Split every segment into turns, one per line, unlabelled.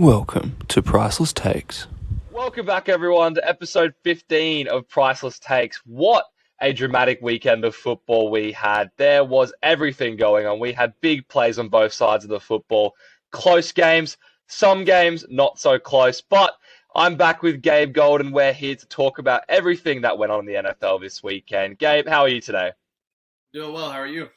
Welcome to Priceless Takes.
Welcome back, everyone, to episode 15 of Priceless Takes. What a dramatic weekend of football we had. There was everything going on. We had big plays on both sides of the football, close games, some games not so close, but I'm back with Gabe Golden. We're here to talk about everything that went on in the NFL this weekend. Gabe, how are you today?
Doing well. How are you?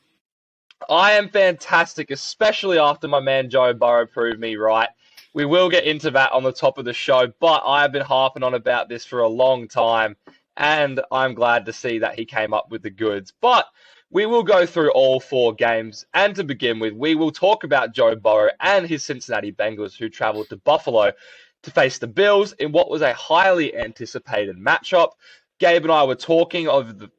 I am fantastic, especially after my man Joe Burrow proved me right. We will get into that on the top of the show, but I've been harping on about this for a long time, and I'm glad to see that he came up with the goods. But we will go through all four games, and to begin with, we will talk about Joe Burrow and his Cincinnati Bengals, who traveled to Buffalo to face the Bills in what was a highly anticipated matchup. Gabe and I were talking on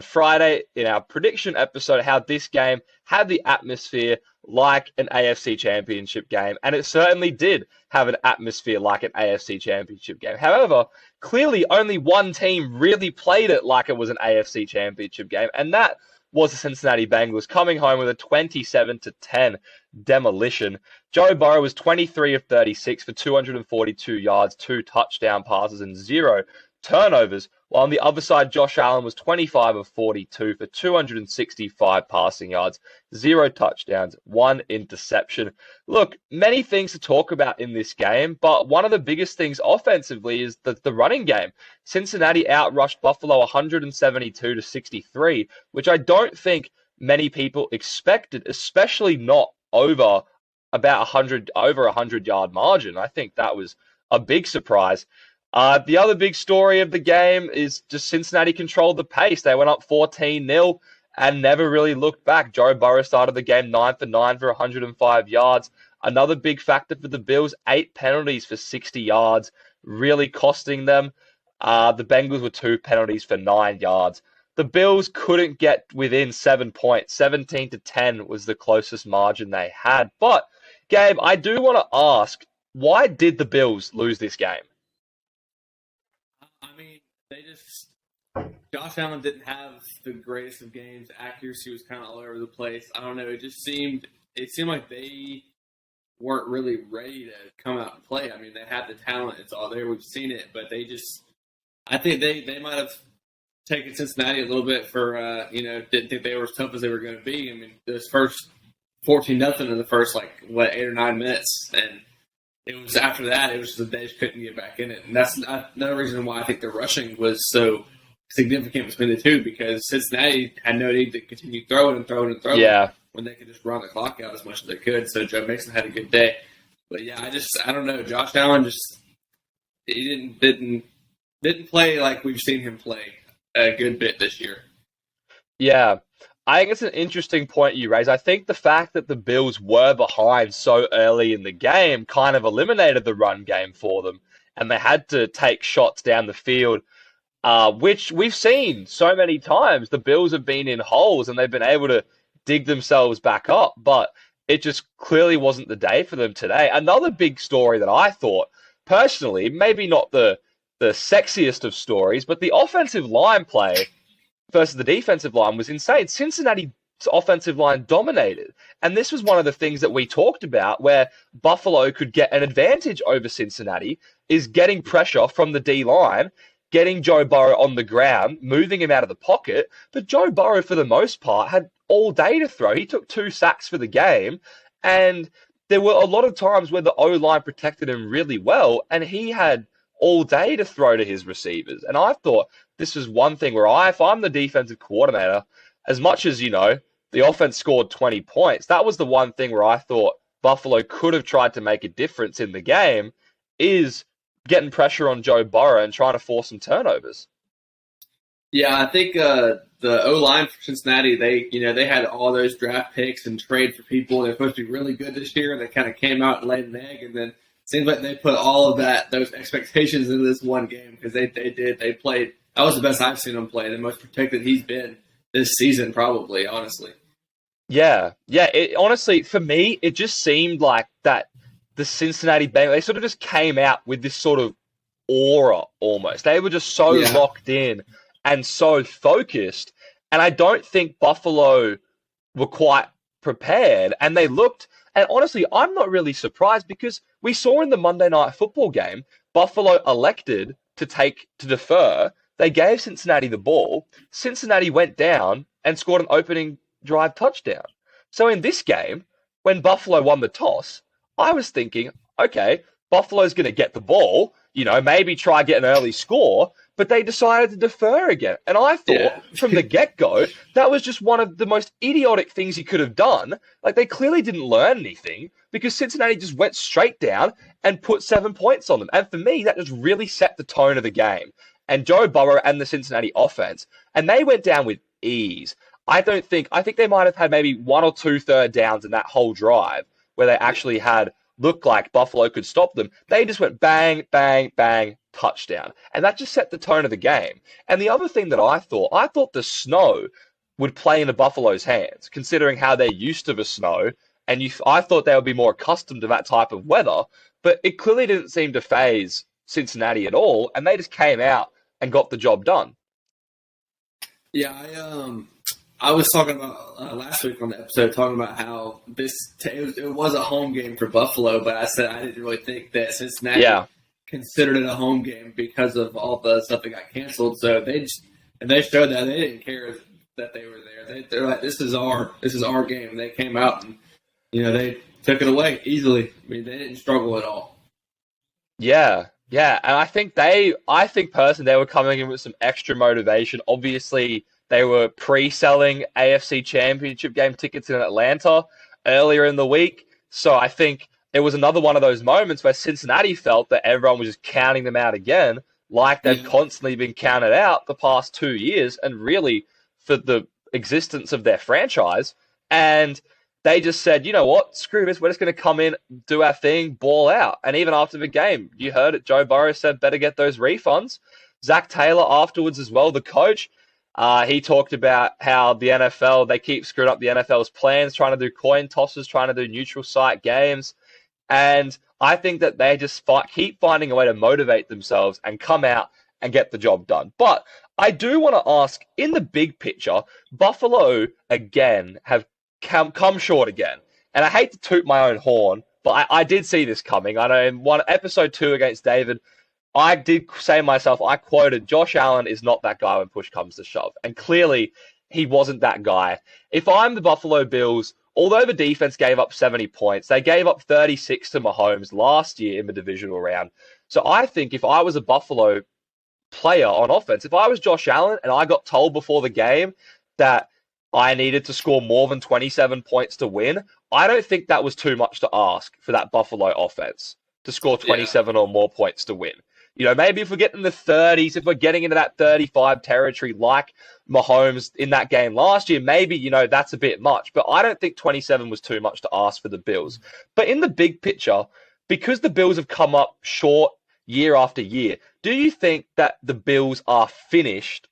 Friday in our prediction episode how this game had the atmosphere like an AFC Championship game, and it certainly did have an atmosphere like an AFC Championship game. However, clearly only one team really played it like it was an AFC Championship game, and that was the Cincinnati Bengals coming home with a 27-10 demolition. Joe Burrow was 23 of 36 for 242 yards, 2 touchdown passes, and 0 turnovers, while on the other side, Josh Allen was 25 of 42 for 265 passing yards, 0 touchdowns, 1 interception. Look, many things to talk about in this game, but one of the biggest things offensively is the running game. Cincinnati outrushed Buffalo 172-63, which I don't think many people expected, especially not over a 100-yard margin. I think that was a big surprise. The other big story of the game is just Cincinnati controlled the pace. They went up 14-0 and never really looked back. Joe Burrow started the game 9 for 9 for 105 yards. Another big factor for the Bills, 8 penalties for 60 yards, really costing them. The Bengals were 2 penalties for 9 yards. The Bills couldn't get within 7 points. 17-10 was the closest margin they had. But, Gabe, I do want to ask, why did the Bills lose this game?
I mean, Josh Allen didn't have the greatest of games. Accuracy was kind of all over the place. I don't know. It seemed like they weren't really ready to come out and play. I mean, they had the talent. It's all there. We've seen it. But I think they might have taken Cincinnati a little bit for, didn't think they were as tough as they were going to be. I mean, this first 14-0 in the first, 8 or 9 minutes. And it was after that, it was just that they just couldn't get back in it. And that's another reason why I think the rushing was so significant between the two, because Cincinnati had no need to continue throwing
Yeah.
when they could just run the clock out as much as they could. So Joe Mixon had a good day. But yeah, I don't know. Josh Allen he didn't play like we've seen him play a good bit this year.
Yeah. I think it's an interesting point you raise. I think the fact that the Bills were behind so early in the game kind of eliminated the run game for them, and they had to take shots down the field, which we've seen so many times. The Bills have been in holes, and they've been able to dig themselves back up, but it just clearly wasn't the day for them today. Another big story that I thought, personally, maybe not the sexiest of stories, but the offensive line play versus the defensive line was insane. Cincinnati's offensive line dominated. And this was one of the things that we talked about where Buffalo could get an advantage over Cincinnati, is getting pressure from the D-line, getting Joe Burrow on the ground, moving him out of the pocket. But Joe Burrow, for the most part, had all day to throw. He took 2 sacks for the game. And there were a lot of times where the O-line protected him really well, and he had all day to throw to his receivers. And I thought this was one thing where if I'm the defensive coordinator, as much as, the offense scored 20 points, that was the one thing where I thought Buffalo could have tried to make a difference in the game, is getting pressure on Joe Burrow and trying to force some turnovers.
Yeah, I think the O-line for Cincinnati, they had all those draft picks and trade for people. They're supposed to be really good this year. They kind of came out and laid an egg, and then it seems like they put all of those expectations into this one game, because they played. That was the best I've seen him play, the most protected he's been this season, probably, honestly.
Yeah. Honestly, for me, it just seemed like that the Cincinnati Bengals, they sort of just came out with this sort of aura almost. They were just so locked in and so focused. And I don't think Buffalo were quite prepared. And they looked And honestly, I'm not really surprised because we saw in the Monday Night Football game, Buffalo elected to defer. They gave Cincinnati the ball. Cincinnati went down and scored an opening drive touchdown. So in this game, when Buffalo won the toss, I was thinking, okay, Buffalo's going to get the ball, maybe try get an early score, but they decided to defer again. And I thought from the get-go, that was just one of the most idiotic things you could have done. Like, they clearly didn't learn anything because Cincinnati just went straight down and put 7 points on them. And for me, that just really set the tone of the game. And Joe Burrow and the Cincinnati offense, and they went down with ease. I think they might have had maybe 1 or 2 third downs in that whole drive where they actually looked like Buffalo could stop them. They just went bang, bang, bang, touchdown. And that just set the tone of the game. And the other thing that I thought the snow would play into Buffalo's hands, considering how they're used to the snow. And I thought they would be more accustomed to that type of weather, but it clearly didn't seem to faze Cincinnati at all. And they just came out and got the job done.
Yeah, I was talking about last week on the episode, talking about how it was a home game for Buffalo, but I said I didn't really think that Cincinnati considered it a home game because of all the stuff that got canceled. So they showed that they didn't care that they were there. They're like, this is our game. They came out and they took it away easily. I mean, they didn't struggle at all.
Yeah. Yeah, and I think personally they were coming in with some extra motivation. Obviously, they were pre-selling AFC Championship game tickets in Atlanta earlier in the week. So I think it was another one of those moments where Cincinnati felt that everyone was just counting them out again, like they've constantly been counted out the past 2 years, and really for the existence of their franchise. And they just said, you know what, screw this, we're just going to come in, do our thing, ball out. And even after the game, you heard it, Joe Burrow said, better get those refunds. Zach Taylor afterwards as well, the coach, he talked about how the NFL, they keep screwing up the NFL's plans, trying to do coin tosses, trying to do neutral site games. And I think that they just keep finding a way to motivate themselves and come out and get the job done. But I do want to ask, in the big picture, Buffalo, again, have come short again. And I hate to toot my own horn, but I did see this coming. I know in episode 2 against David, I did say to myself, I quoted, Josh Allen is not that guy when push comes to shove. And clearly, he wasn't that guy. If I'm the Buffalo Bills, although the defense gave up 70 points, they gave up 36 to Mahomes last year in the divisional round. So I think if I was a Buffalo player on offense, if I was Josh Allen and I got told before the game that I needed to score more than 27 points to win, I don't think that was too much to ask for that Buffalo offense to score 27 or more points to win. Maybe if we're getting in the 30s, if we're getting into that 35 territory like Mahomes in that game last year, maybe, that's a bit much. But I don't think 27 was too much to ask for the Bills. But in the big picture, because the Bills have come up short year after year, do you think that the Bills are finished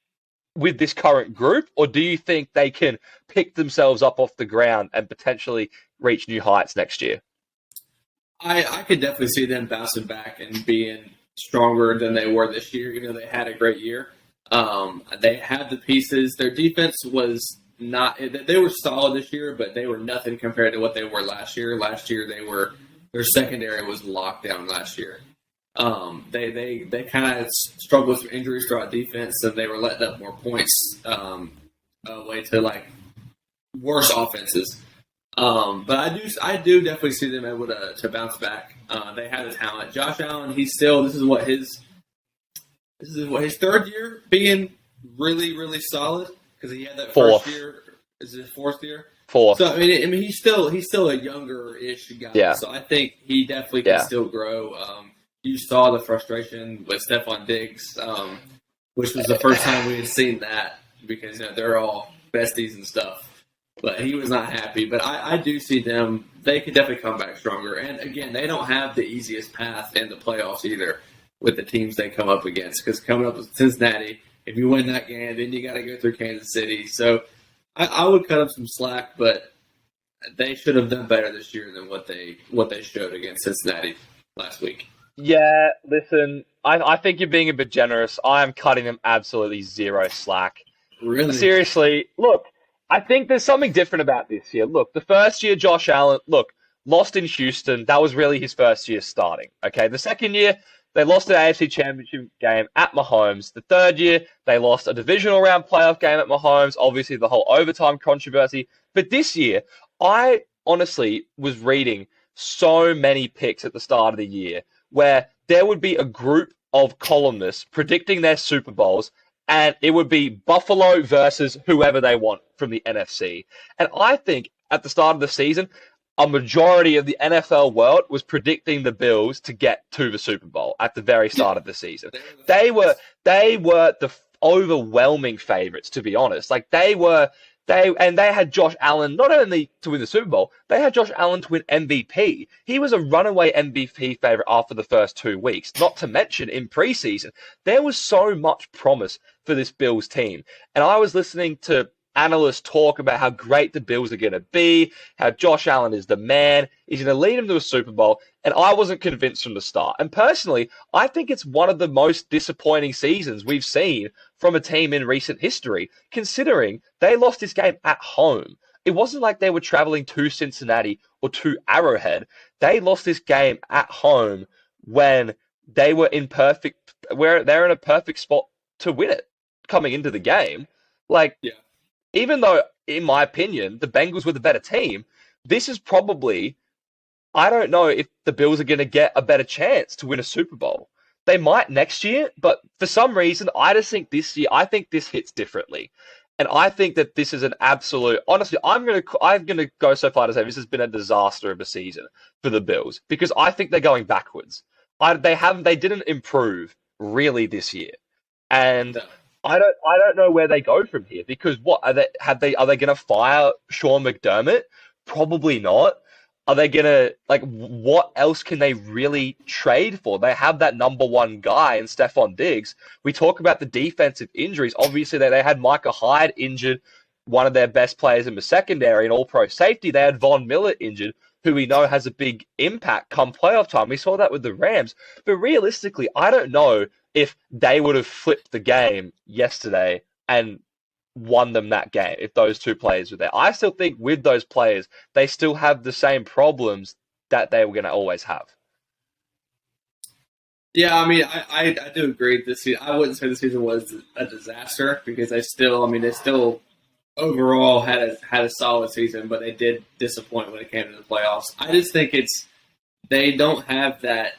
with this current group, or do you think they can pick themselves up off the ground and potentially reach new heights next year?
I could definitely see them bouncing back and being stronger than they were this year. They had a great year. They had the pieces. Their defense was not. They were solid this year, but they were nothing compared to what they were last year. Last year, their secondary was locked down last year. They kind of struggled with injuries throughout defense, and they were letting up more points away to like worse offenses. But I do definitely see them able to bounce back. They have the talent. Josh Allen, this is what his third year being really, really solid, because he had that first year. Is it his fourth year?
Fourth.
So I mean he's still a younger-ish guy. Yeah. So I think he definitely can still grow. You saw the frustration with Stephon Diggs, which was the first time we had seen that, because they're all besties and stuff. But he was not happy. But I do see them. They could definitely come back stronger. And, again, they don't have the easiest path in the playoffs either with the teams they come up against. Because coming up with Cincinnati, if you win that game, then you got to go through Kansas City. So I would cut them some slack, but they should have done better this year than what they showed against Cincinnati last week.
Yeah, listen, I think you're being a bit generous. I am cutting them absolutely zero slack.
Really?
Seriously, look, I think there's something different about this year. Look, the first year, Josh Allen, look, lost in Houston. That was really his first year starting. Okay, the second year, they lost an AFC Championship game at Mahomes. The third year, they lost a divisional round playoff game at Mahomes. Obviously, the whole overtime controversy. But this year, I honestly was reading so many picks at the start of the year where there would be a group of columnists predicting their Super Bowls, and it would be Buffalo versus whoever they want from the NFC. And I think at the start of the season, a majority of the NFL world was predicting the Bills to get to the Super Bowl at the very start of the season. They were the overwhelming favorites, to be honest. Like they had Josh Allen not only to win the Super Bowl, they had Josh Allen to win MVP. He was a runaway MVP favorite after the first 2 weeks. Not to mention in preseason, there was so much promise for this Bills team. And I was listening to analysts talk about how great the Bills are going to be, how Josh Allen is the man, he's going to lead them to a Super Bowl, and I wasn't convinced from the start. And personally, I think it's one of the most disappointing seasons we've seen from a team in recent history, considering they lost this game at home. It wasn't like they were traveling to Cincinnati or to Arrowhead. They lost this game at home when they were where they're in a perfect spot to win it coming into the game. Even though, in my opinion, the Bengals were the better team, this is probably, I don't know if the Bills are going to get a better chance to win a Super Bowl. They might next year, but for some reason, I just think this year, I think this hits differently. And I think that this is an absolute, honestly, I'm gonna go so far to say this has been a disaster of a season for the Bills, because I think they're going backwards. They didn't improve really this year. And I don't know where they go from here, because are they going to fire Sean McDermott? Probably not. Are they going to, what else can they really trade for? They have that number one guy in Stephon Diggs. We talk about the defensive injuries. Obviously, they had Micah Hyde injured, one of their best players in the secondary, and all-pro safety. They had Von Miller injured, who we know has a big impact come playoff time. We saw that with the Rams. But realistically, I don't know if they would have flipped the game yesterday and won them that game if those two players were there. I still think with those players, they still have the same problems that they were going to always have.
Yeah, I mean, I do agree. This season, I wouldn't say the season was a disaster, because they still overall had a solid season, but they did disappoint when it came to the playoffs. I just think they don't have that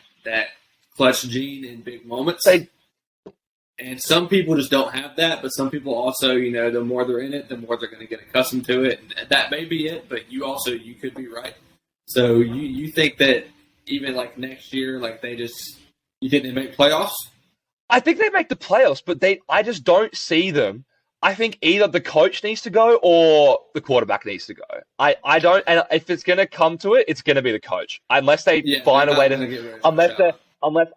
clutch gene in big moments. And some people just don't have that, but some people also, the more they're in it, the more they're going to get accustomed to it. And that may be it, but you could be right. So you think that even next year, you think they make playoffs?
I think they make the playoffs, but I just don't see them. I think either the coach needs to go or the quarterback needs to go. I don't, and if it's going to come to it, it's going to be the coach. Unless they find a way to, unless,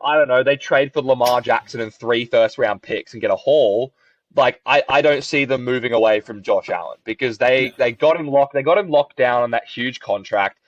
I don't know, they trade for Lamar Jackson and 3 first-round picks and get a haul. I don't see them moving away from Josh Allen, because they got him locked down on that huge contract.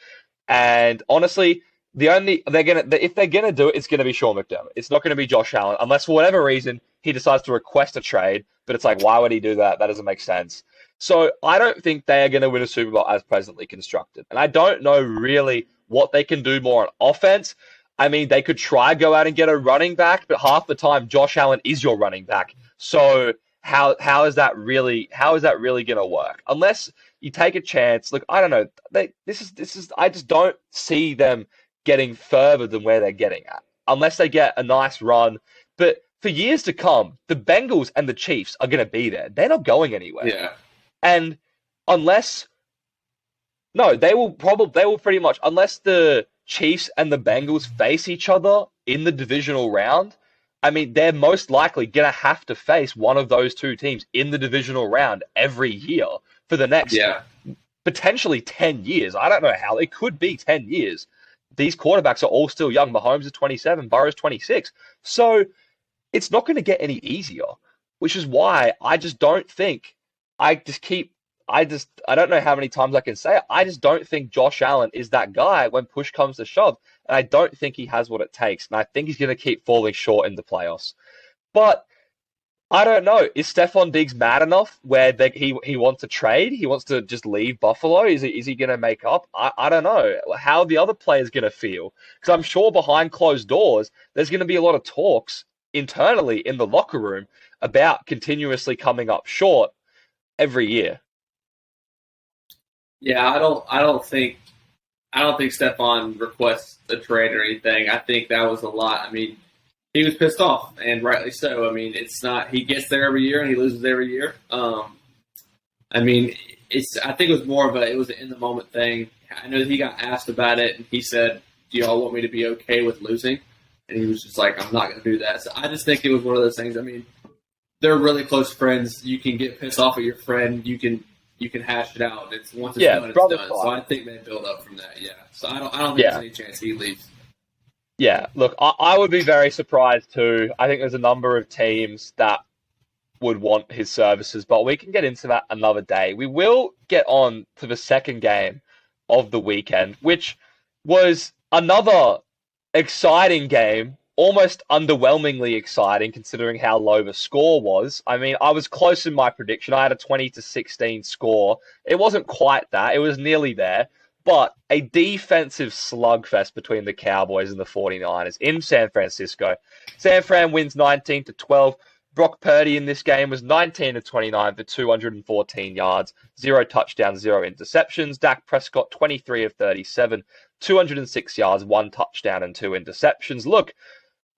And honestly, if they're gonna do it, it's gonna be Sean McDermott. It's not gonna be Josh Allen, unless for whatever reason he decides to request a trade. But it's why would he do that? That doesn't make sense. So I don't think they are gonna win a Super Bowl as presently constructed. And I don't know really what they can do more on offense. I mean, they could try go out and get a running back, but half the time Josh Allen is your running back. So how is that really going to work? Unless you take a chance. Look, I don't know. I just don't see them getting further than where they're getting at, unless they get a nice run. But for years to come, the Bengals and the Chiefs are going to be there. They're not going anywhere.
Yeah.
And they will pretty much, unless the Chiefs and the Bengals face each other in the divisional round, I mean, they're most likely going to have to face one of those two teams in the divisional round every year for the next potentially 10 years. I don't know how. It could be 10 years. These quarterbacks are all still young. Mahomes is 27, Burrow's 26. So it's not going to get any easier, which is why I just don't think I don't know how many times I can say it. I just don't think Josh Allen is that guy when push comes to shove. And I don't think he has what it takes. And I think he's going to keep falling short in the playoffs. But I don't know. Is Stephon Diggs mad enough where he wants to trade? He wants to just leave Buffalo? Is he going to make up? I don't know. How are the other players going to feel? Because I'm sure behind closed doors, there's going to be a lot of talks internally in the locker room about continuously coming up short every year.
Yeah, I don't think Stephon requests a trade or anything. I think that was a lot. I mean, he was pissed off, and rightly so. I mean, it's not he gets there every year and he loses every year. I mean, I think it was more of it was an in the moment thing. I know that he got asked about it, and he said, "Do y'all want me to be okay with losing?" And he was just like, "I'm not going to do that." So I just think it was one of those things. I mean, they're really close friends. You can get pissed off at your friend. You can hash it out. It's once it's done, it's done. So I think they build up from that. Yeah. So I don't think there's any chance he leaves.
Yeah, look, I would be very surprised too. I think there's a number of teams that would want his services, but we can get into that another day. We will get on to the second game of the weekend, which was another exciting game, almost underwhelmingly exciting considering how low the score was. I mean, I was close in my prediction. I had a 20-16 score. It wasn't quite that. It was nearly there. But a defensive slugfest between the Cowboys and the 49ers in San Francisco. San Fran wins 19-12. Brock Purdy in this game was 19-29 for 214 yards, 0 touchdowns, 0 interceptions. Dak Prescott, 23 of 37, 206 yards, 1 touchdown and 2 interceptions. Look,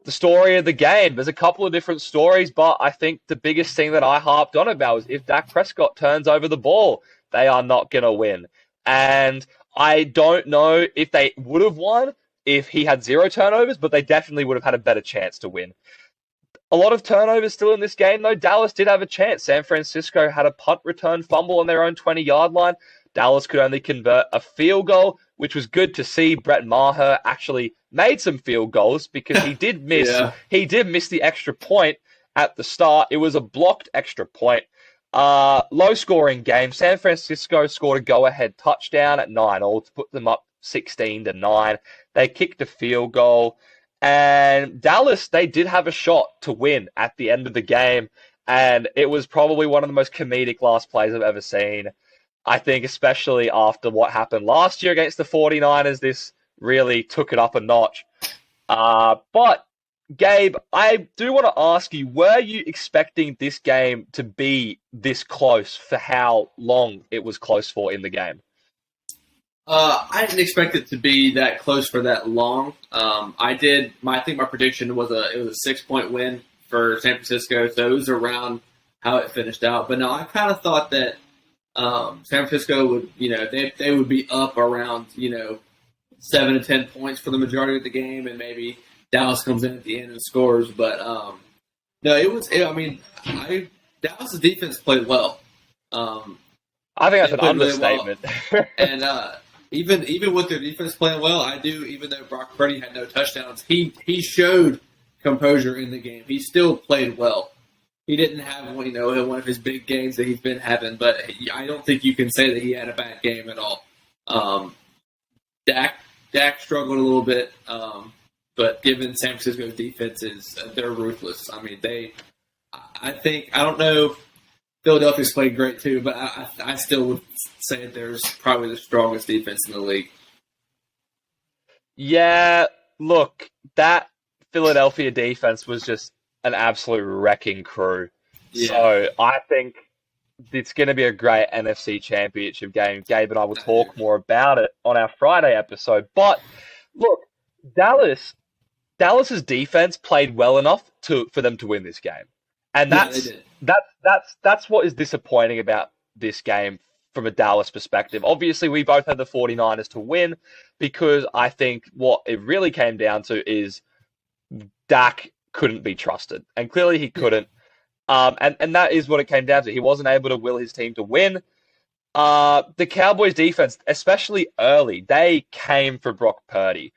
the story of the game, there's a couple of different stories, but I think the biggest thing that I harped on about was if Dak Prescott turns over the ball, they are not going to win. And I don't know if they would have won if he had 0 turnovers, but they definitely would have had a better chance to win. A lot of turnovers still in this game, though. Dallas did have a chance. San Francisco had a punt return fumble on their own 20-yard line. Dallas could only convert a field goal, which was good to see. Brett Maher actually made some field goals because he did miss. He did miss the extra point at the start. It was a blocked extra point. Low scoring game. San Francisco scored a go-ahead touchdown at 9-all to put them up 16-9. They kicked a field goal. And Dallas, they did have a shot to win at the end of the game. And it was probably one of the most comedic last plays I've ever seen. I think especially after what happened last year against the 49ers, this really took it up a notch. But Gabe, I do want to ask you, were you expecting this game to be this close for how long it was close for in the game?
I didn't expect it to be that close for that long. I think my prediction was it was a 6-point win for San Francisco, so it was around how it finished out. But no, I kind of thought that San Francisco would, they would be up around 7 to 10 points for the majority of the game, and maybe Dallas comes in at the end and scores. But no, Dallas's defense played well.
I think that's an understatement.
Really well. And even with their defense playing well, even though Brock Purdy had no touchdowns, he showed composure in the game. He still played well. He didn't have one of his big games that he's been having, but I don't think you can say that he had a bad game at all. Dak struggled a little bit, but given San Francisco's defenses, they're ruthless. I mean, I don't know. Philadelphia's played great too, but I still would say that there's probably the strongest defense in the league.
Yeah, look, that Philadelphia defense was just an absolute wrecking crew. Yeah. So I think it's going to be a great NFC Championship game. Gabe and I will talk more about it on our Friday episode. But look, Dallas's defense played well enough for them to win this game. And that's what is disappointing about this game from a Dallas perspective. Obviously, we both had the 49ers to win because I think what it really came down to is Dak couldn't be trusted. And clearly he couldn't. And that is what it came down to. He wasn't able to will his team to win. The Cowboys defense, especially early, they came for Brock Purdy.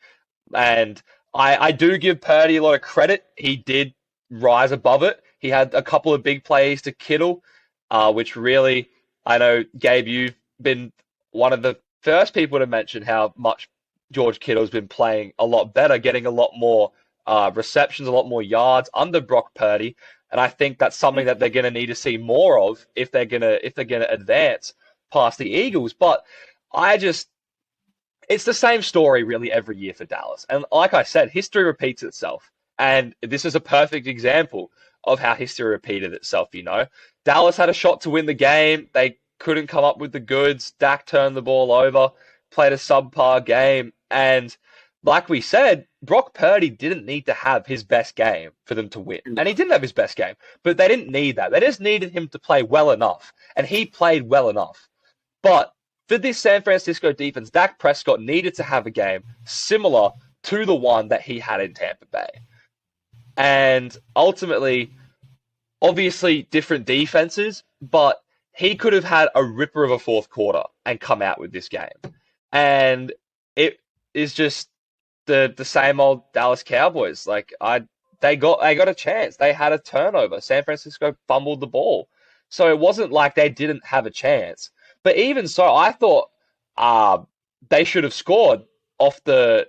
And I do give Purdy a lot of credit. He did rise above it. He had a couple of big plays to Kittle, which really, I know, Gabe, you've been one of the first people to mention how much George Kittle's been playing a lot better, getting a lot more receptions, a lot more yards under Brock Purdy. And I think that's something that they're going to need to see more of if they're going to advance past the Eagles. But it's the same story really every year for Dallas. And like I said, history repeats itself. And this is a perfect example of how history repeated itself, Dallas had a shot to win the game. They couldn't come up with the goods. Dak turned the ball over, played a subpar game. And like we said, Brock Purdy didn't need to have his best game for them to win. And he didn't have his best game, but they didn't need that. They just needed him to play well enough. And he played well enough. But for this San Francisco defense, Dak Prescott needed to have a game similar to the one that he had in Tampa Bay. And ultimately, obviously different defenses, but he could have had a ripper of a fourth quarter and come out with this game. And it is just the same old Dallas Cowboys. They got a chance. They had a turnover. San Francisco fumbled the ball. So it wasn't like they didn't have a chance. But even so, I thought they should have scored off the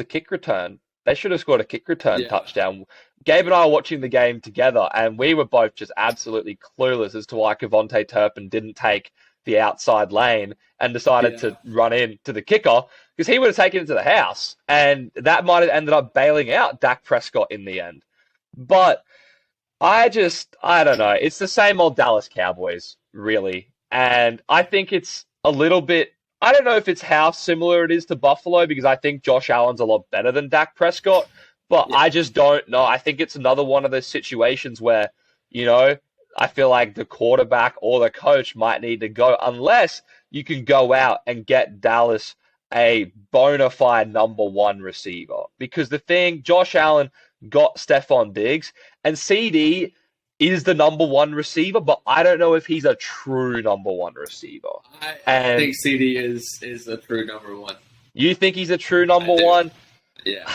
kick return. They should have scored a kick return touchdown. Gabe and I were watching the game together, and we were both just absolutely clueless as to why Kevontae Turpin didn't take the outside lane and decided to run in to the kicker, because he would have taken it to the house, and that might have ended up bailing out Dak Prescott in the end. But I don't know. It's the same old Dallas Cowboys, really. And I think it's a little bit, I don't know if it's how similar it is to Buffalo, because I think Josh Allen's a lot better than Dak Prescott, but I just don't know. I think it's another one of those situations where, I feel like the quarterback or the coach might need to go, unless you can go out and get Dallas a bona fide number one receiver. Because the thing, Josh Allen got Stephon Diggs, and CD is the number one receiver, but I don't know if he's a true number one receiver.
I think CD is a true number one.
You think he's a true number one?
Yeah.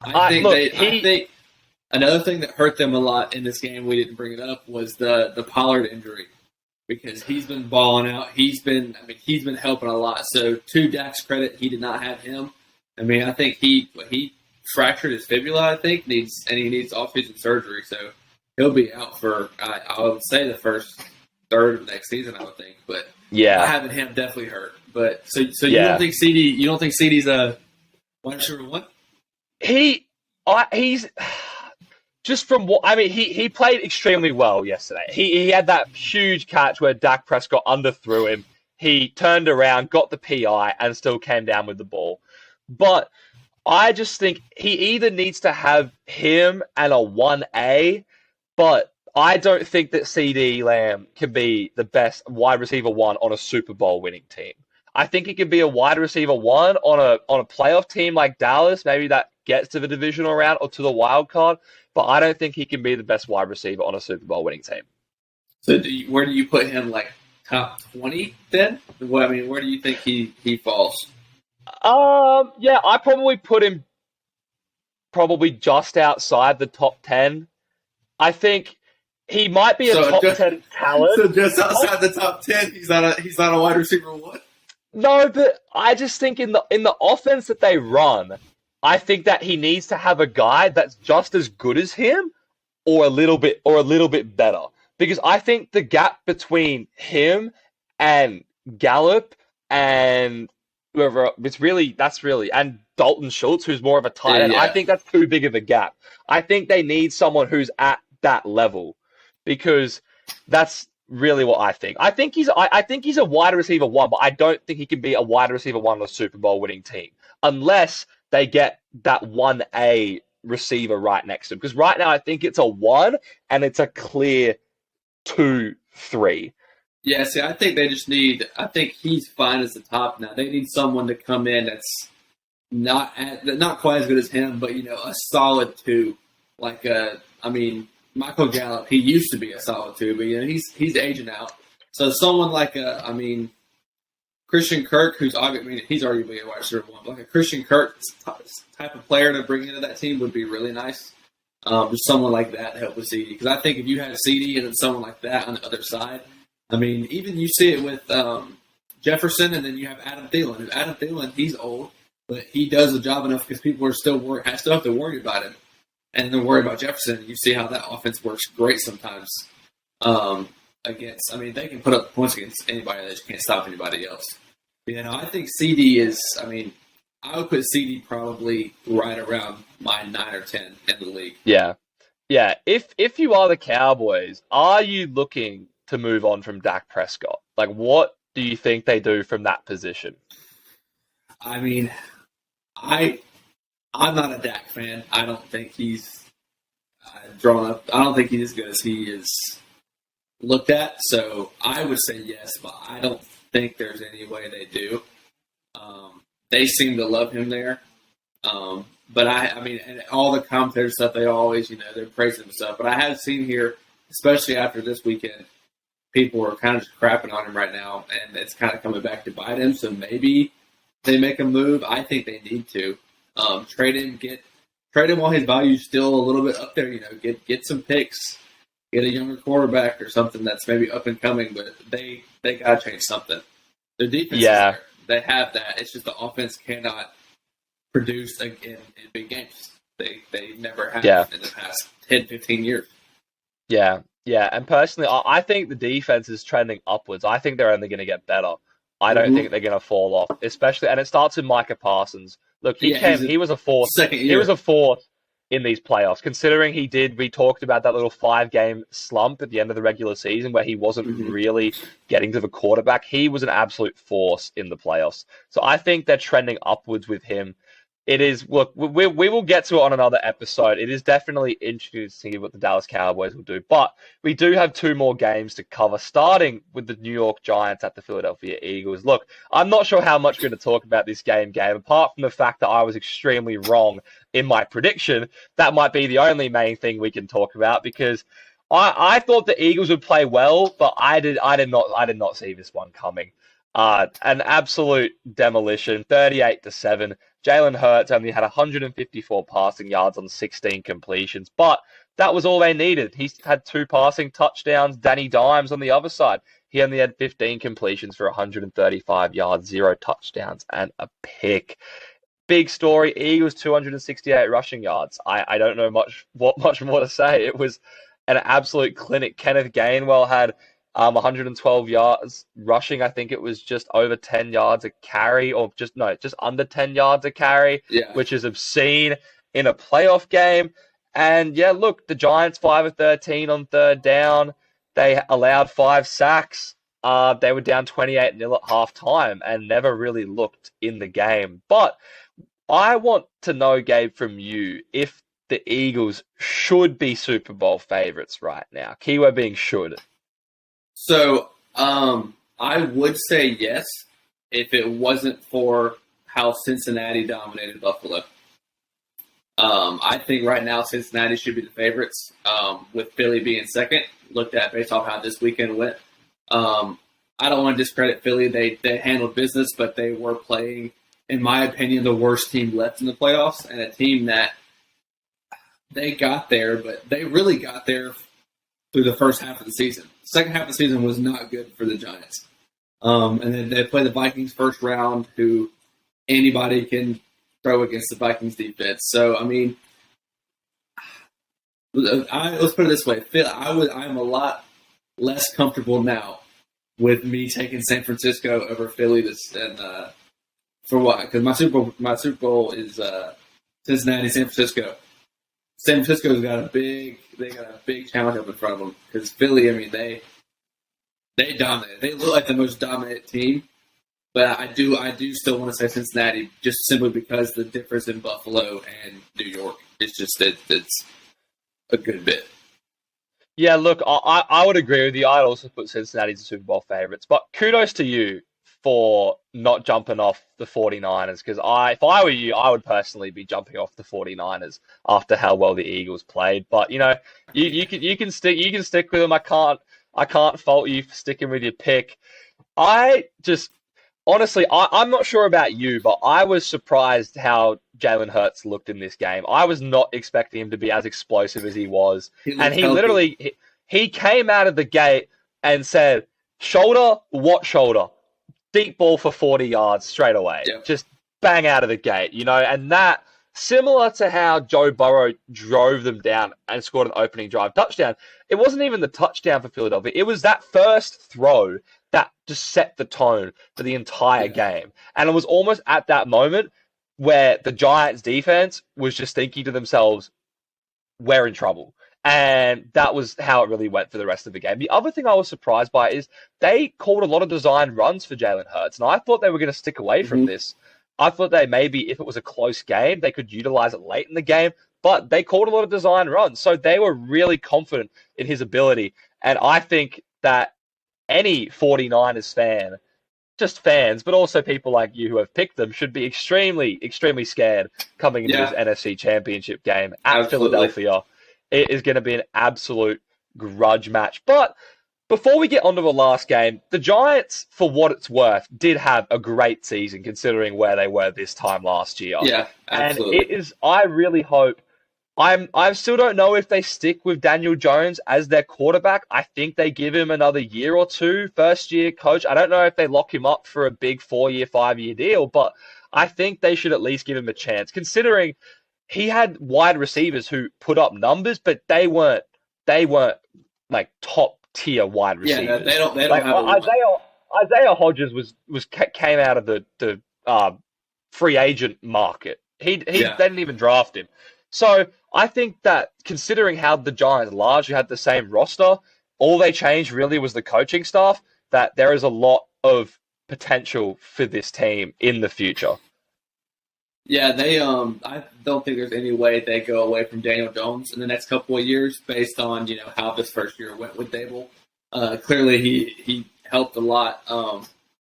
I think another thing that hurt them a lot in this game, we didn't bring it up, was the Pollard injury, because he's been balling out. He's been helping a lot. So to Dak's credit, he did not have him. I think he fractured his fibula. I think he needs off-season surgery. So he'll be out for I would say the first third of next season. I would think, but having him definitely hurt. But so you don't think CD? You don't think CD's a wide receiver one?
He's just from what he played extremely well yesterday. He had that huge catch where Dak Prescott underthrew him. He turned around, got the PI, and still came down with the ball. But I just think he either needs to have him and a 1A, but I don't think that CD Lamb can be the best wide receiver one on a Super Bowl winning team. I think he can be a wide receiver one on a playoff team like Dallas, maybe that gets to the divisional round or to the wild card, but I don't think he can be the best wide receiver on a Super Bowl winning team.
So where do you put him, like top 20 then? Where do you think he falls?
I probably put him just outside the top 10. I think he might be a top 10 talent.
So just outside the top 10, he's not a wide receiver one?
No, but I just think in the offense that they run, I think that he needs to have a guy that's just as good as him or a little bit better. Because I think the gap between him and Gallup and whoever and Dalton Schultz, who's more of a tight end, I think that's too big of a gap. I think they need someone who's at that level, because that's really what I think. I think he's a wide receiver one, but I don't think he can be a wide receiver one on a Super Bowl winning team unless they get that 1A receiver right next to him. Because right now I think it's a 1 and it's a clear 2-3.
Yeah, see, I think I think he's fine as the top now. They need someone to come in that's not quite as good as him, but a solid 2. Michael Gallup, he used to be a solid 2, but he's aging out. So someone like Christian Kirk, who's he's arguably a wide receiver one, but like a Christian Kirk type of player to bring into that team would be really nice. Just someone like that to help with CD, because I think if you had a CD and then someone like that on the other side, even you see it with Jefferson, and then you have Adam Thielen. Adam Thielen, he's old, but he does the job enough because people are still have to worry about him. and then worry about Jefferson. You see how that offense works great sometimes against. I mean, they can put up points against anybody. They just can't stop anybody else. I think CD is. I mean, I would put CD probably right around my 9 or 10 in the league.
Yeah. If you are the Cowboys, are you looking to move on from Dak Prescott? Like, what do you think they do from that position?
I mean, I'm not a Dak fan. I don't think he's drawn up. I don't think he's as good as he is looked at. So I would say yes, but I don't think there's any way they do. They seem to love him there. But I mean, and all the commentators stuff, they always, they're praising him stuff. But I have seen here, especially after this weekend, people are kind of just crapping on him right now, and it's kind of coming back to bite him. So maybe they make a move. I think they need to trade him while his value's still a little bit up there. Get some picks, get a younger quarterback or something that's maybe up and coming. But they gotta change something. Their defense, is there. They have that. It's just the offense cannot produce in big games. They never have in the past 10, 15 years.
Yeah. And personally, I think the defense is trending upwards. I think they're only going to get better. I don't think they're going to fall off, especially, and it starts with Micah Parsons. Look, he was a fourth. He was a fourth in these playoffs, considering we talked about that little 5-game slump at the end of the regular season where he wasn't really getting to the quarterback. He was an absolute force in the playoffs. So I think they're trending upwards with him. It is, look, we will get to it on another episode. It is definitely interesting to see what the Dallas Cowboys will do. But we do have 2 more games to cover, starting with the New York Giants at the Philadelphia Eagles. Look, I'm not sure how much we're going to talk about this game, apart from the fact that I was extremely wrong in my prediction. That might be the only main thing we can talk about, because I thought the Eagles would play well, but I did not see this one coming. An absolute demolition, 38-7. Jalen Hurts only had 154 passing yards on 16 completions, but that was all they needed. He had 2 passing touchdowns. Danny Dimes on the other side, he only had 15 completions for 135 yards, 0 touchdowns, and a pick. Big story, Eagles 268 rushing yards. I don't know much more to say. It was an absolute clinic. Kenneth Gainwell had 112 yards rushing. I think it was just over 10 yards a carry, or just under 10 yards a carry, which is obscene in a playoff game. And look, the Giants 5 of 13 on third down. They allowed 5 sacks. They were down 28-0 at halftime and never really looked in the game. But I want to know, Gabe, from you, if the Eagles should be Super Bowl favorites right now. Keyword being should.
So, I would say yes if it wasn't for how Cincinnati dominated Buffalo. I think right now Cincinnati should be the favorites, with Philly being second, looked at based off how this weekend went. I don't want to discredit Philly. They handled business, but they were playing, in my opinion, the worst team left in the playoffs, and a team that they got there, but they really got there through the first half of the season. Second half of the season was not good for the Giants. And then they play the Vikings first round, who anybody can throw against the Vikings defense. So, I mean, let's put it this way. I'm a lot less comfortable now with me taking San Francisco over Philly for what? Because my Super Bowl is Cincinnati, San Francisco. San Francisco's got a big challenge up in front of them, because Philly, I mean, they dominate. They look like the most dominant team, but I do still want to say Cincinnati, just simply because the difference in Buffalo and New York is just it's a good bit.
Yeah, look, I would agree with you. I'd also put Cincinnati as Super Bowl favorites, but kudos to you for not jumping off the 49ers, because if I were you, I would personally be jumping off the 49ers after how well the Eagles played. But you can stick with them. I can't fault you for sticking with your pick. Honestly, I'm not sure about you, but I was surprised how Jalen Hurts looked in this game. I was not expecting him to be as explosive as he was, and he literally he came out of the gate and said, "Shoulder, what shoulder?" Deep ball for 40 yards straight away. Yeah. Just bang out of the gate, and that Similar to how Joe Burrow drove them down and scored an opening drive touchdown. It wasn't even the touchdown for Philadelphia. It was that first throw that just set the tone for the entire game. And it was almost at that moment where the Giants defense was just thinking to themselves, we're in trouble. And that was how it really went for the rest of the game. The other thing I was surprised by is they called a lot of designed runs for Jalen Hurts, and I thought they were going to stick away from this. I thought they maybe, if it was a close game, they could utilize it late in the game, but they called a lot of designed runs, so they were really confident in his ability. And I think that any 49ers fan, just fans, but also people like you who have picked them, should be extremely, extremely scared coming into this NFC Championship game at Philadelphia. It is going to be an absolute grudge match. But before we get onto the last game, the Giants, for what it's worth, did have a great season considering where they were this time last year.
Yeah, absolutely.
And it is, I really hope, I still don't know if they stick with Daniel Jones as their quarterback. I think they give him another year or two, first-year coach. I don't know if they lock him up for a big 4-year, 5-year deal, but I think they should at least give him a chance, considering he had wide receivers who put up numbers, but they weren't like top tier wide receivers.
Yeah, they don't
like,
have
Isaiah Hodgins came out of the free agent market. They didn't even draft him. So I think that considering how the Giants largely had the same roster, all they changed really was the coaching staff, that there is a lot of potential for this team in the future.
Yeah, I don't think there's any way they go away from Daniel Jones in the next couple of years based on, how this first year went with Dable. Clearly he helped a lot.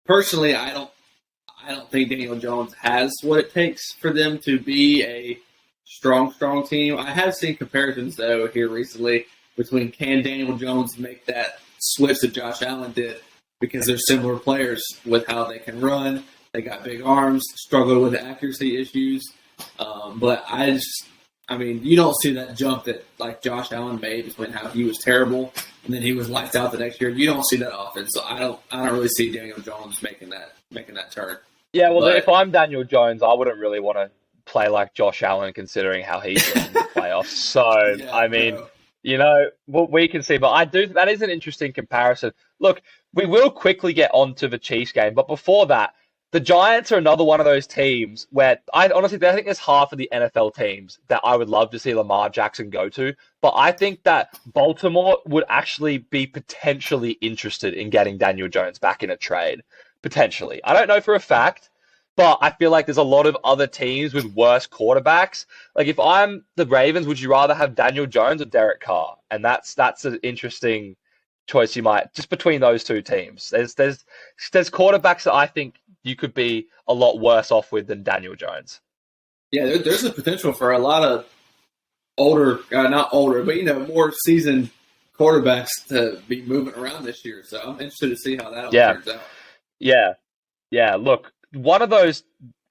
Personally, I don't think Daniel Jones has what it takes for them to be a strong team. I have seen comparisons though here recently between can Daniel Jones make that switch that Josh Allen did, because they're similar players with how they can run. They got big arms, struggle with accuracy issues. But you don't see that jump that like Josh Allen made between how he was terrible and then he was lights out the next year. You don't see that often. So I don't really see Daniel Jones making that turn.
Yeah, well, if I'm Daniel Jones, I wouldn't really want to play like Josh Allen considering how he's in the playoffs. So, what we can see. But that is an interesting comparison. Look, we will quickly get on to the Chiefs game, but before that, the Giants are another one of those teams where I think there's half of the NFL teams that I would love to see Lamar Jackson go to. But I think that Baltimore would actually be potentially interested in getting Daniel Jones back in a trade. Potentially. I don't know for a fact, but I feel like there's a lot of other teams with worse quarterbacks. Like if I'm the Ravens, would you rather have Daniel Jones or Derek Carr? And that's an interesting choice you might, just between those two teams. There's quarterbacks that I think you could be a lot worse off with than Daniel Jones.
Yeah, there's a potential for a lot of not older, but more seasoned quarterbacks to be moving around this year. So I'm interested to see how that all turns out. Yeah. Look, one of those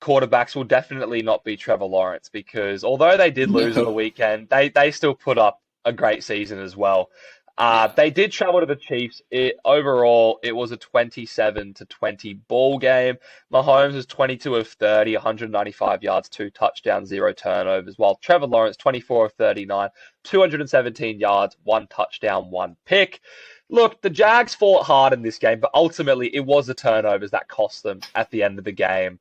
quarterbacks will definitely not be Trevor Lawrence, because although they did lose on the weekend, they still put up a great season as well. They did travel to the Chiefs. Overall, it was a 27-20 ball game. Mahomes was 22 of 30, 195 yards, 2 touchdowns, 0 turnovers, while Trevor Lawrence, 24 of 39, 217 yards, 1 touchdown, 1 pick. Look, the Jags fought hard in this game, but ultimately it was the turnovers that cost them at the end of the game.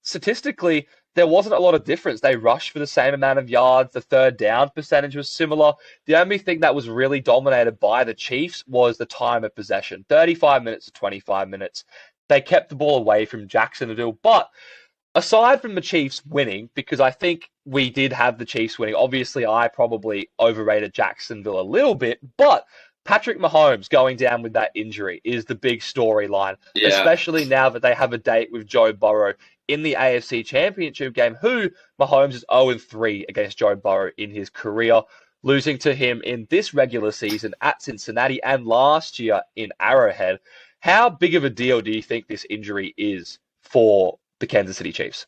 Statistically, there wasn't a lot of difference. They rushed for the same amount of yards. The third down percentage was similar. The only thing that was really dominated by the Chiefs was the time of possession, 35 minutes to 25 minutes. They kept the ball away from Jacksonville. But aside from the Chiefs winning, because I think we did have the Chiefs winning, obviously I probably overrated Jacksonville a little bit, but Patrick Mahomes going down with that injury is the big storyline, especially now that they have a date with Joe Burrow in the AFC Championship game, who Mahomes is 0-3 against Joe Burrow in his career, losing to him in this regular season at Cincinnati and last year in Arrowhead. How big of a deal do you think this injury is for the Kansas City Chiefs?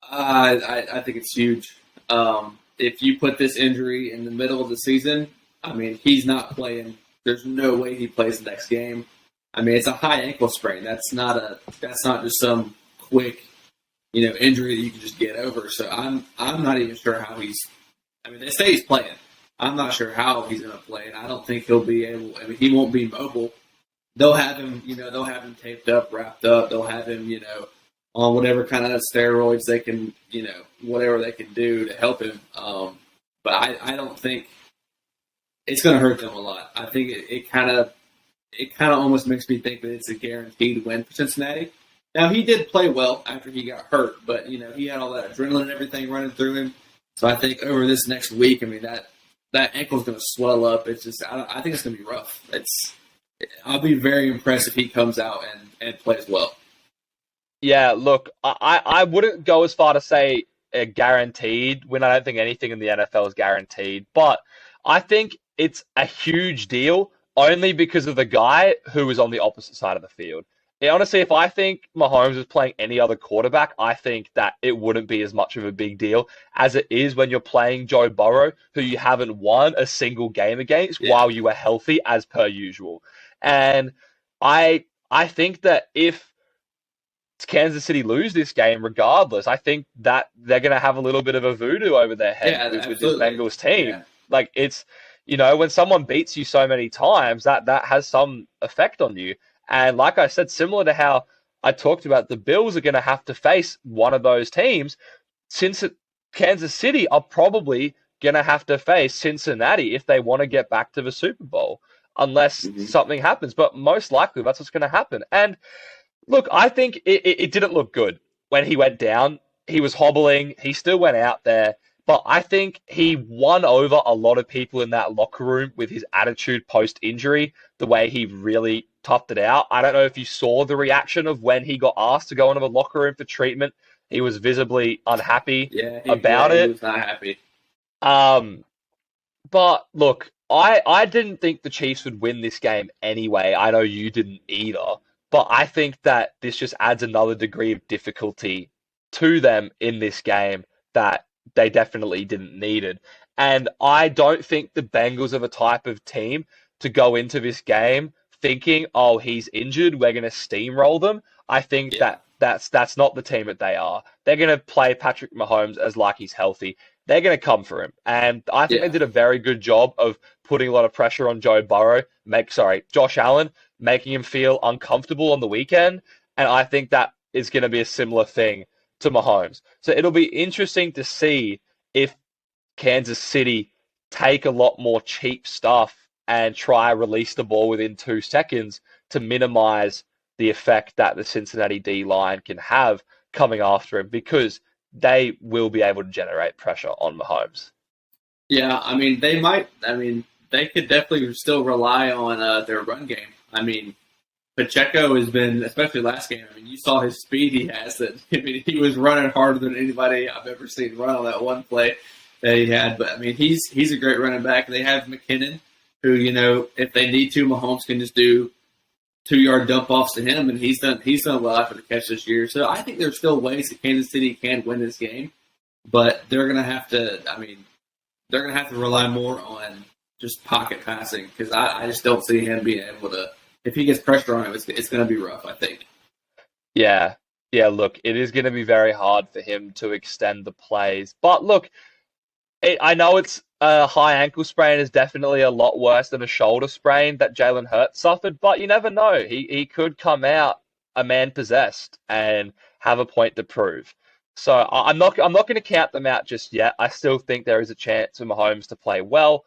I think it's huge. If you put this injury in the middle of the season, he's not playing. There's no way he plays the next game. It's a high ankle sprain. That's not just some quick, injury that you can just get over. So I'm not even sure how he's. I mean, they say he's playing. I'm not sure how he's going to play, and I don't think he'll be able. I mean, he won't be mobile. They'll have him. They'll have him taped up, wrapped up. They'll have him. On whatever kind of steroids they can. Whatever they can do to help him. But I don't think it's going to hurt them a lot. I think it kind of almost makes me think that it's a guaranteed win for Cincinnati. Now, he did play well after he got hurt, but, he had all that adrenaline and everything running through him. So I think over this next week, I mean, that ankle's going to swell up. It's just, I think it's going to be rough. I'll be very impressed if he comes out and plays well.
Yeah, look, I wouldn't go as far to say a guaranteed win. I don't think anything in the NFL is guaranteed, but I think it's a huge deal only because of the guy who was on the opposite side of the field. Honestly, if I think Mahomes was playing any other quarterback, I think that it wouldn't be as much of a big deal as it is when you're playing Joe Burrow, who you haven't won a single game against while you were healthy as per usual. And I think that if Kansas City lose this game regardless, I think that they're going to have a little bit of a voodoo over their head with this Bengals team. Yeah. Like, it's, when someone beats you so many times, that has some effect on you. And like I said, similar to how I talked about, the Bills are going to have to face one of those teams. Kansas City are probably going to have to face Cincinnati if they want to get back to the Super Bowl, unless something happens. But most likely, that's what's going to happen. And look, I think it didn't look good when he went down. He was hobbling. He still went out there. But I think he won over a lot of people in that locker room with his attitude post-injury, the way he really toughed it out. I don't know if you saw the reaction of when he got asked to go into the locker room for treatment. He was visibly unhappy about it.
He was not happy.
But look, I didn't think the Chiefs would win this game anyway. I know you didn't either. But I think that this just adds another degree of difficulty to them in this game that they definitely didn't need it. And I don't think the Bengals are the type of team to go into this game thinking, oh, he's injured, we're going to steamroll them. I think that's not the team that they are. They're going to play Patrick Mahomes as like he's healthy. They're going to come for him. And I think they did a very good job of putting a lot of pressure on Josh Allen, making him feel uncomfortable on the weekend. And I think that is going to be a similar thing to Mahomes. So it'll be interesting to see if Kansas City take a lot more cheap stuff and try release the ball within 2 seconds to minimize the effect that the Cincinnati D-line can have coming after him, because they will be able to generate pressure on Mahomes.
Yeah, I mean, they could definitely still rely on their run game. I mean, Pacheco has been, especially last game, I mean, you saw his speed he has. He was running harder than anybody I've ever seen run on that one play that he had. But, I mean, he's a great running back. They have McKinnon, who, if they need to, Mahomes can just do 2-yard dump-offs to him, and he's done well after the catch this year. So I think there's still ways that Kansas City can win this game, but they're going to have to, rely more on just pocket passing, because I just don't see him being able to. If he gets pressure on him, it's going to be rough, I think.
Yeah, look, it is going to be very hard for him to extend the plays. But look, I know it's a high ankle sprain is definitely a lot worse than a shoulder sprain that Jalen Hurts suffered, but you never know. He could come out a man possessed and have a point to prove. So I'm not going to count them out just yet. I still think there is a chance for Mahomes to play well,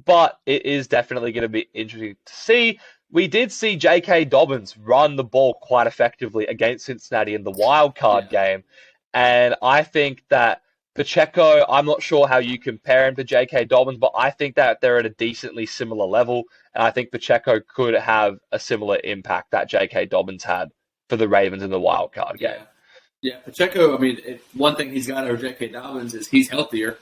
but it is definitely going to be interesting to see. We did see J.K. Dobbins run the ball quite effectively against Cincinnati in the wild card game. And I think that Pacheco, I'm not sure how you compare him to J.K. Dobbins, but I think that they're at a decently similar level. And I think Pacheco could have a similar impact that J.K. Dobbins had for the Ravens in the wild card game.
Yeah, Pacheco, I mean, one thing he's got over J.K. Dobbins is he's healthier.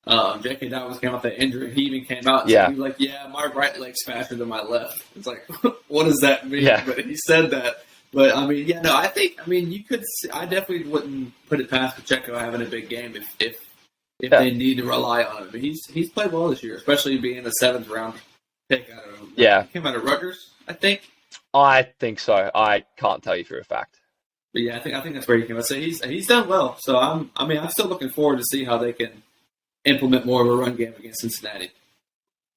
J.K. Dobbins came off that injury. He even came out and said, he was like, my right leg's faster than my left. It's like, what does that mean? Yeah. But he said that. But, I mean, you could – I definitely wouldn't put it past Pacheco having a big game if they need to rely on him. But he's played well this year, especially being the 7th-round pick out of – he came out of Rutgers, I think.
I think so. I can't tell you for a fact.
But yeah, I think that's where he came. I say he's done well. So I'm still looking forward to see how they can implement more of a run game against Cincinnati.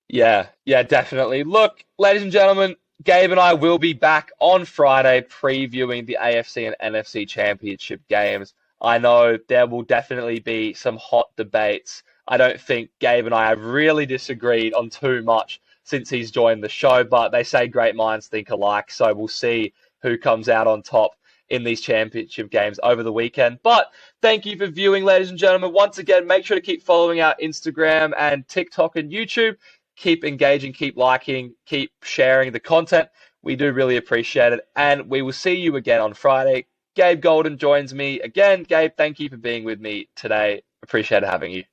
Yeah, definitely. Look, ladies and gentlemen, Gabe and I will be back on Friday previewing the AFC and NFC Championship games. I know there will definitely be some hot debates. I don't think Gabe and I have really disagreed on too much since he's joined the show, but they say great minds think alike, so we'll see who comes out on top in these championship games over the weekend. But thank you for viewing, ladies and gentlemen. Once again, make sure to keep following our Instagram and TikTok and YouTube. Keep engaging, keep liking, keep sharing the content. We do really appreciate it. And we will see you again on Friday. Gabe Golden joins me again. Gabe, thank you for being with me today. Appreciate having you.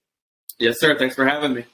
Yes, sir. Thanks for having me.